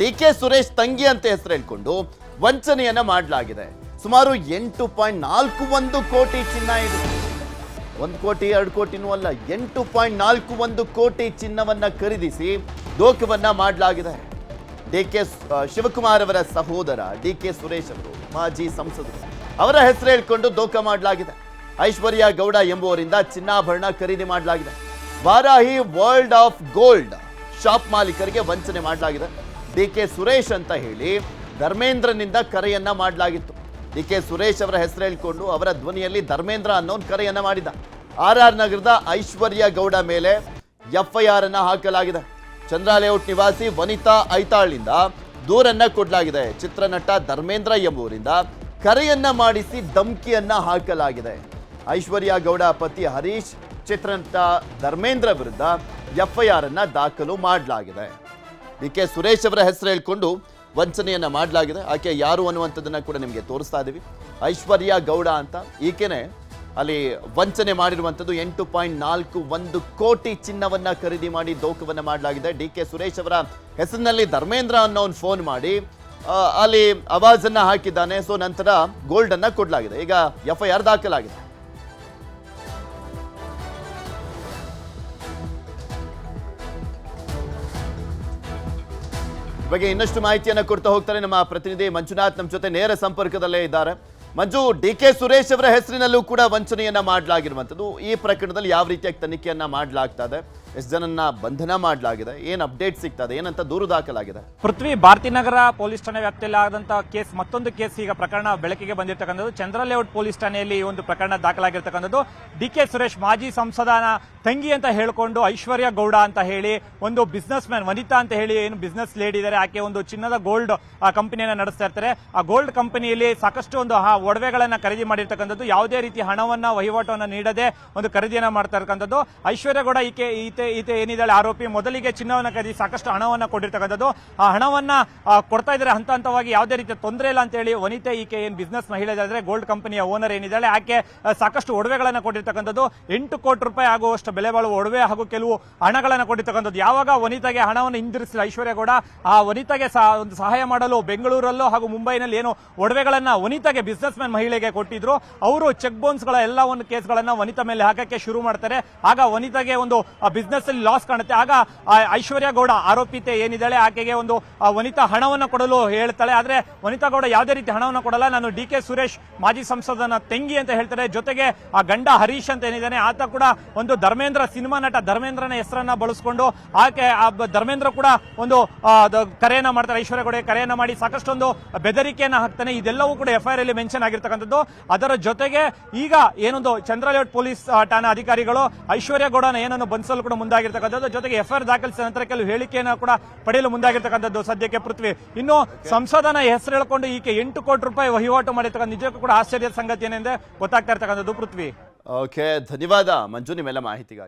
ಡಿ.ಕೆ. ಸುರೇಶ್ ತಂಗಿ ಅಂತ ಹೆಸರು ಹೇಳ್ಕೊಂಡು ವಂಚನೆಯನ್ನ ಮಾಡಲಾಗಿದೆ. ಸುಮಾರು 8.41 ಕೋಟಿ ಚಿನ್ನ ಇದು. 1 ಕೋಟಿ 2 ಕೋಟಿನೂ ಅಲ್ಲ, 8.41 ಕೋಟಿ ಚಿನ್ನವನ್ನ ಖರೀದಿಸಿ ದೋಖವನ್ನ ಮಾಡಲಾಗಿದೆ. ಡಿ.ಕೆ. ಶಿವಕುಮಾರ್ ಅವರ ಸಹೋದರ ಡಿ.ಕೆ. ಸುರೇಶ್ ಅವರು ಮಾಜಿ ಸಂಸದರು, ಅವರ ಹೆಸರು ಹೇಳ್ಕೊಂಡು ದೋಖ ಮಾಡಲಾಗಿದೆ. ಐಶ್ವರ್ಯ ಗೌಡ ಎಂಬುವರಿಂದ ಚಿನ್ನಾಭರಣ ಖರೀದಿ ಮಾಡಲಾಗಿದೆ. Varahi world of gold shop ಮಾಲೀಕರಿಗೆ ವಂಚನೆ ಮಾಡಲಾಗಿದೆ. ಡಿ.ಕೆ. ಸುರೇಶ್ ಅಂತ ಹೇಳಿ ಧರ್ಮೇಂದ್ರನಿಂದ ಕರೆಯನ್ನ ಮಾಡಲಾಗಿತ್ತು. ಡಿ.ಕೆ. ಸುರೇಶ್ ಅವರ ಹೆಸರು ಹೇಳ್ಕೊಂಡು ಅವರ ಧ್ವನಿಯಲ್ಲಿ ಧರ್ಮೇಂದ್ರ ಅನ್ನೋನ್ ಕರೆಯನ್ನ ಮಾಡಿದ. RR ನಗರದ ಐಶ್ವರ್ಯ ಗೌಡ ಮೇಲೆ FIR ಅನ್ನ ಹಾಕಲಾಗಿದೆ. ಚಂದ್ರ ಲೇಔಟ್ ನಿವಾಸಿ ವನಿತಾ ಐತಾಳ್ನಿಂದ ದೂರನ್ನ ಕೊಡಲಾಗಿದೆ. ಚಿತ್ರನಟ ಧರ್ಮೇಂದ್ರ ಎಂಬುವರಿಂದ ಕರೆಯನ್ನ ಮಾಡಿಸಿ ಧಮಕಿಯನ್ನ ಹಾಕಲಾಗಿದೆ. ಐಶ್ವರ್ಯ ಗೌಡ ಪತಿ ಹರೀಶ್, ಚಿತ್ರನಟ ಧರ್ಮೇಂದ್ರ ವಿರುದ್ಧ FIR ಅನ್ನ ದಾಖಲು ಮಾಡಲಾಗಿದೆ. ಡಿ.ಕೆ. ಸುರೇಶ್ ಅವರ ಹೆಸರು ಹೇಳ್ಕೊಂಡು ವಂಚನೆಯನ್ನ ಮಾಡಲಾಗಿದೆ. ಆಕೆ ಯಾರು ಅನ್ನುವಂಥದ್ದನ್ನ ಕೂಡ ನಿಮಗೆ ತೋರಿಸ್ತಾ ಇದ್ದೀವಿ. ಐಶ್ವರ್ಯ ಗೌಡ ಅಂತ ಈಕೆನೆ ಅಲ್ಲಿ ವಂಚನೆ ಮಾಡಿರುವಂಥದ್ದು. 8.41 ಕೋಟಿ ಚಿನ್ನವನ್ನ ಖರೀದಿ ಮಾಡಿ ದೋಖವನ್ನ ಮಾಡಲಾಗಿದೆ. ಡಿ.ಕೆ. ಸುರೇಶ್ ಅವರ ಹೆಸರಿನಲ್ಲಿ ಧರ್ಮೇಂದ್ರ ಅನ್ನೋನ್ ಫೋನ್ ಮಾಡಿ ಅಲ್ಲಿ ಆವಾಜನ್ನ ಹಾಕಿದ್ದಾನೆ. ಸೊ ನಂತರ ಗೋಲ್ಡ್ ಅನ್ನ ಕೊಡಲಾಗಿದೆ. ಈಗ FIR ದಾಖಲಾಗಿದೆ. ಬಗ್ಗೆ ಇನ್ನಷ್ಟು ಮಾಹಿತಿಯನ್ನು ಕೊಡ್ತಾ ಹೋಗ್ತಾರೆ ನಮ್ಮ ಪ್ರತಿನಿಧಿ ಮಂಜುನಾಥ್. ನಮ್ಮ ಜೊತೆ ನೇರ ಸಂಪರ್ಕದಲ್ಲೇ ಇದ್ದಾರೆ. ಮಂಜು, ಡಿ.ಕೆ. ಸುರೇಶ್ ಅವರ ಹೆಸರಿನಲ್ಲೂ ಕೂಡ ವಂಚನೆಯನ್ನ ಮಾಡಲಾಗಿರುವಂಥದ್ದು. ಈ ಪ್ರಕರಣದಲ್ಲಿ ಯಾವ ರೀತಿಯಾಗಿ ತನಿಖೆಯನ್ನ ಮಾಡಲಾಗ್ತಾ ಇದೆ? ಎಷ್ಟು ಜನನ್ನ ಬಂಧನ ಮಾಡಲಾಗಿದೆ? ಏನ್ ಅಪ್ಡೇಟ್ ಸಿಗ್ತಾ ಇದೆ? ಏನಂತ ದೂರು ದಾಖಲಾಗಿದೆ? ಪೃಥ್ವಿ, ಭಾರತೀನಗರ ಪೊಲೀಸ್ ಠಾಣೆ ವ್ಯಾಪ್ತಿಯಲ್ಲಿ ಆದಂತಹ ಕೇಸ್, ಮತ್ತೊಂದು ಕೇಸ್ ಈಗ ಪ್ರಕರಣ ಬೆಳಕಿಗೆ ಬಂದಿರತಕ್ಕಂಥದ್ದು. ಚಂದ್ರ ಲೇಔಟ್ ಪೊಲೀಸ್ ಠಾಣೆಯಲ್ಲಿ ಈ ಒಂದು ಪ್ರಕರಣ ದಾಖಲಾಗಿರ್ತಕ್ಕಂಥದ್ದು. ಡಿ.ಕೆ. ಸುರೇಶ್ ಮಾಜಿ ಸಂಸದನ ತಂಗಿ ಅಂತ ಹೇಳಿಕೊಂಡು ಐಶ್ವರ್ಯ ಗೌಡ ಅಂತ ಹೇಳಿ ಒಂದು ಬಿಸ್ನೆಸ್ ಮ್ಯಾನ್, ವನಿತಾ ಅಂತ ಹೇಳಿ ಏನು ಬಿಸ್ನೆಸ್ ಲೇಡಿ ಇದ್ದಾರೆ, ಆಕೆ ಒಂದು ಚಿನ್ನದ ಗೋಲ್ಡ್ ಕಂಪನಿಯನ್ನ ನಡೆಸ್ತಾ ಇರ್ತಾರೆ. ಆ ಗೋಲ್ಡ್ ಕಂಪನಿಯಲ್ಲಿ ಸಾಕಷ್ಟು ಒಂದು ಒಡವೆಗಳನ್ನ ಖರೀದಿ ಮಾಡಿರ್ತಕ್ಕಂಥದ್ದು. ಯಾವುದೇ ರೀತಿ ಹಣವನ್ನ ವಹಿವಾಟವನ್ನ ನೀಡದೆ ಒಂದು ಖರೀದಿಯನ್ನ ಮಾಡ್ತಾ ಇರ್ತಕ್ಕಂಥದ್ದು. ಐಶ್ವರ್ಯ ಗೌಡ ಈತೆ ಏನಿದ್ದಾಳೆ ಆರೋಪಿ, ಮೊದಲಿಗೆ ಚಿನ್ನವನ್ನ ಖರೀದಿ ಸಾಕಷ್ಟು ಹಣವನ್ನ ಕೊಟ್ಟಿರ್ತಕ್ಕಂಥದ್ದು. ಆ ಹಣವನ್ನ ಕೊಡ್ತಾ ಇದ್ದಾರೆ ಹಂತ ಹಂತವಾಗಿ, ಯಾವುದೇ ರೀತಿಯ ತೊಂದರೆ ಇಲ್ಲ ಅಂತ ಹೇಳಿ ವನಿತೆ, ಈಕೆ ಏನ್ ಬಿಸ್ನೆಸ್ ಮಹಿಳೆ ಇದ್ದಾರೆ, ಗೋಲ್ಡ್ ಕಂಪನಿಯ ಓನರ್ ಏನಿದ್ದಾಳೆ, ಆಕೆ ಸಾಕಷ್ಟು ಒಡವೆಗಳನ್ನ ಕೊಟ್ಟಿರ್ತಕ್ಕಂಥದ್ದು. 8 ಕೋಟಿ ರೂಪಾಯಿ ಆಗುವಷ್ಟು ಬೆಲೆ ಬಾಳುವ ಒಡವೆ ಹಾಗೂ ಕೆಲವು ಹಣಗಳನ್ನ ಕೊಟ್ಟಿರ್ತಕ್ಕಂಥದ್ದು. ಯಾವಾಗ ವನಿತಾಗೆ ಹಣವನ್ನು ಹಿಂದಿರಿಸಿದ ಐಶ್ವರ್ಯ ಗೌಡ, ಆ ವನಿತಾಗೆ ಒಂದು ಸಹಾಯ ಮಾಡಲು ಬೆಂಗಳೂರಲ್ಲೂ ಹಾಗೂ ಮುಂಬೈನಲ್ಲಿ ಏನು ಒಡವೆಗಳನ್ನ ವನಿತಾಗೆ, ಬಿಸ್ನೆಸ್ ಮ್ಯಾನ್ ಮಹಿಳೆಗೆ ಕೊಟ್ಟಿದ್ರು, ಅವರು ಚೆಕ್ ಬೌನ್ಸ್ ಗಳ ಎಲ್ಲ ಒಂದು ಕೇಸ್ಗಳನ್ನ ವನಿತಾ ಮೇಲೆ ಹಾಕಕ್ಕೆ ಶುರು ಮಾಡ್ತಾರೆ. ಆಗ ವನಿತಾಗೆ ಒಂದು ಬಿಸ್ನೆಸ್ ಅಲ್ಲಿ ಲಾಸ್ ಕಾಣುತ್ತೆ. ಆಗ ಐಶ್ವರ್ಯ ಗೌಡ ಆರೋಪಿತೆ ಏನಿದ್ದಾಳೆ, ಆಕೆಗೆ ಒಂದು ವನಿತಾ ಹಣವನ್ನ ಕೊಡಲು ಹೇಳ್ತಾಳೆ. ಆದ್ರೆ ವನಿತಾ ಗೌಡ ಯಾವುದೇ ರೀತಿ ಹಣವನ್ನ ಕೊಡಲ್ಲ. ನಾನು ಡಿ.ಕೆ. ಸುರೇಶ್ ಮಾಜಿ ಸಂಸದನ ತಂಗಿ ಅಂತ ಹೇಳ್ತಾರೆ. ಜೊತೆಗೆ ಆ ಗಂಡ ಹರೀಶ್ ಅಂತ ಏನಿದ್ದಾನೆ, ಆತ ಕೂಡ ಒಂದು ಧರ್ಮೇಂದ್ರ, ಸಿನಿಮಾ ನಟ ಧರ್ಮೇಂದ್ರನ ಹೆಸರನ್ನ ಬಳಸಿಕೊಂಡು ಆಕೆ ಧರ್ಮೇಂದ್ರ ಕೂಡ ಒಂದು ಕರೆಯನ್ನ ಮಾಡ್ತಾರೆ. ಐಶ್ವರ್ಯ ಗೌಡ ಕರೆಯನ್ನ ಮಾಡಿ ಸಾಕಷ್ಟು ಒಂದು ಬೆದರಿಕೆಯನ್ನ ಹಾಕ್ತಾನೆ. ಇದೆಲ್ಲವೂ ಕೂಡ FIR ಅಲ್ಲಿ ಮೆನ್ಷನ್ ಆಗಿರ್ತಕ್ಕಂಥದ್ದು. ಅದರ ಜೊತೆಗೆ ಈಗ ಏನೊಂದು ಚಂದ್ರ ಲೇಔಟ್ ಪೊಲೀಸ್ ಠಾಣಾ ಅಧಿಕಾರಿಗಳು ಐಶ್ವರ್ಯ ಗೌಡನ ಏನನ್ನು ಬಂಧಿಸಲು ಕೂಡ ಮುಂದಾಗಿರ್ತಕ್ಕಂಥದ್ದು. ಜೊತೆಗೆ FIR ದಾಖಲಿಸಿದ ನಂತರ ಕೆಲವು ಹೇಳಿಕೆಯನ್ನು ಕೂಡ ಪಡೆಯಲು ಮುಂದಾಗಿರ್ತಕ್ಕಂಥದ್ದು ಸದ್ಯಕ್ಕೆ. ಪೃಥ್ವಿ, ಇನ್ನು ಸಂಸದನ ಹೆಸರು ಹೇಳಿಕೊಂಡು ಈಕೆ 8 ಕೋಟಿ ರೂಪಾಯಿ ವಹಿವಾಟು ಮಾಡಿರ್ತಕ್ಕಂಥ ನಿಜಕ್ಕೂ ಕೂಡ ಆಶ್ಚರ್ಯದ ಸಂಗತಿ ಏನೆಂದ್ರೆ ಗೊತ್ತಾಗ್ತಾ ಇರ್ತಕ್ಕಂಥದ್ದು. ಪೃಥ್ವಿ, ಓಕೆ, ಧನ್ಯವಾದ ಮಂಜು ನಿಮ್ಮೆಲ್ಲ ಮಾಹಿತಿಗಾಗಿ.